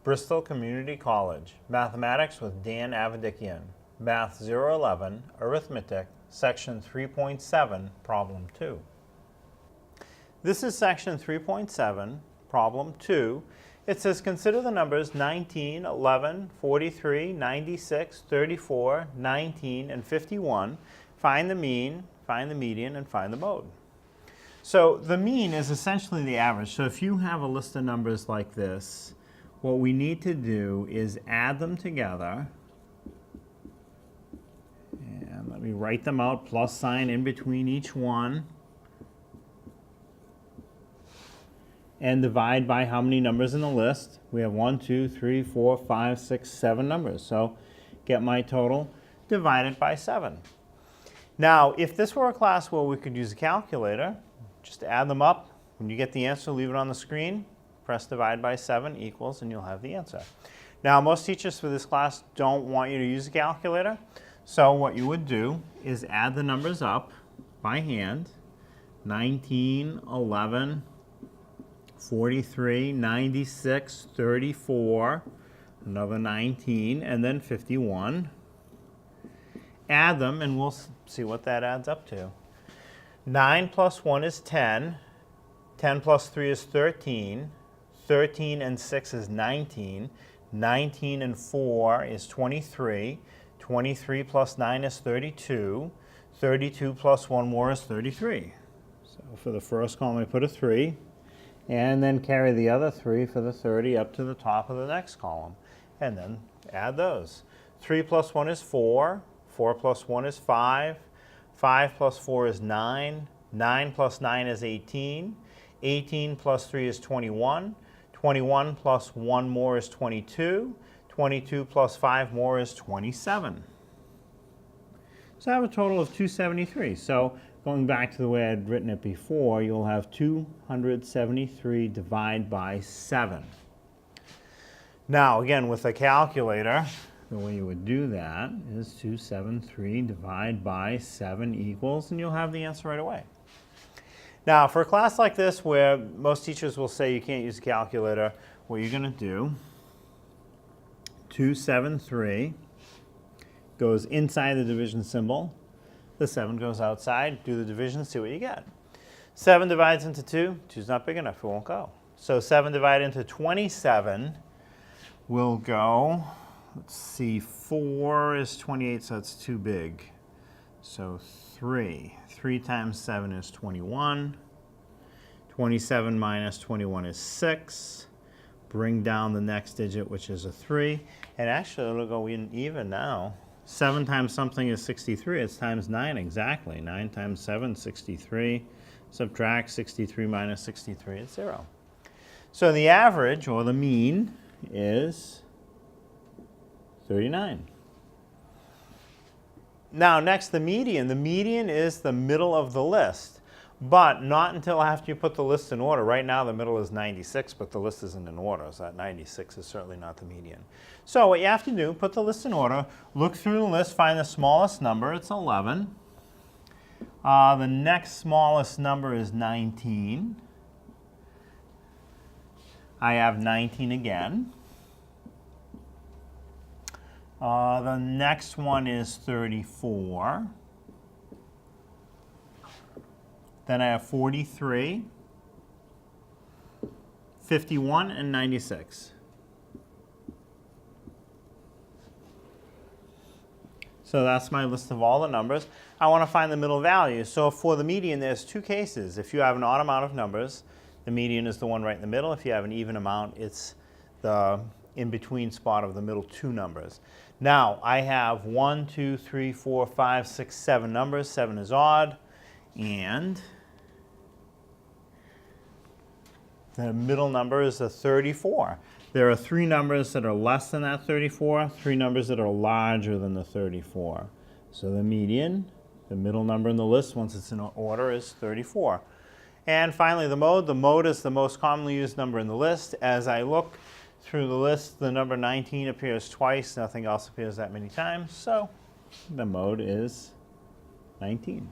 Bristol Community College, Mathematics with Dan Avedikian, Math 011, Arithmetic, Section 3.7, Problem 2. This is Section 3.7, Problem 2. It says consider the numbers 19, 11, 43, 96, 34, 19, and 51. Find the mean, find the median, and find the mode. So the mean is essentially the average. So if you have a list of numbers like this, what we need to do is add them together. And let me write them out, plus sign in between each one. And divide by how many numbers in the list. We have 1, 2, 3, 4, 5, 6, 7 numbers. So get my total, divide it by 7. Now, if this were a class where we could use a calculator, just add them up. When you get the answer, leave it on the screen. Press divide by 7 equals, and you'll have the answer. Now, most teachers for this class don't want you to use a calculator. So what you would do is add the numbers up by hand. 19, 11, 43, 96, 34, another 19, and then 51. Add them, and we'll see what that adds up to. 9 plus 1 is 10. 10 plus 3 is 13. 13 and 6 is 19. 19 and 4 is 23. 23 plus 9 is 32. 32 plus 1 more is 33. So for the first column, I put a 3. And then carry the other 3 for the 30 up to the top of the next column. And then add those. 3 plus 1 is 4. 4 plus 1 is 5. 5 plus 4 is 9. 9 plus 9 is 18. 18 plus 3 is 21. 21 plus 1 more is 22. 22 plus 5 more is 27. So I have a total of 273. So going back to the way I'd written it before, you'll have 273 divided by 7. Now, again, with a calculator, the way you would do that is 273 divided by 7 equals, and you'll have the answer right away. Now, for a class like this where most teachers will say you can't use a calculator, what you're going to do, 273 goes inside the division symbol. The 7 goes outside. Do the division, see what you get. 7 divides into 2. 2's not big enough, it won't go. So 7 divided into 27 will go, let's see, 4 is 28, so that's too big. So 3. 3 times 7 is 21. 27 minus 21 is 6. Bring down the next digit, which is a 3. And actually, it'll go even now. 7 times something is 63. It's times 9 exactly. 9 times 7, 63. Subtract 63 minus 63 is 0. So the average, or the mean, is 39. Now next, the median. The median is the middle of the list, but not until after you put the list in order. Right now the middle is 96, but the list isn't in order, so that 96 is certainly not the median. So what you have to do, put the list in order, look through the list, find the smallest number, it's 11. The next smallest number is 19. I have 19 again. The next one is 34. Then I have 43, 51, and 96. So that's my list of all the numbers. I want to find the middle value. So for the median, there's 2 cases. If you have an odd amount of numbers, the median is the one right in the middle. If you have an even amount, it's the in-between spot of the middle 2 numbers. Now, I have 1, 2, 3, 4, 5, 6, 7 numbers. 7 is odd. And the middle number is a 34. There are 3 numbers that are less than that 34, 3 numbers that are larger than the 34. So the median, the middle number in the list, once it's in order, is 34. And finally, the mode. The mode is the most commonly used number in the list. As I look through the list, the number 19 appears twice. Nothing else appears that many times. So the mode is 19.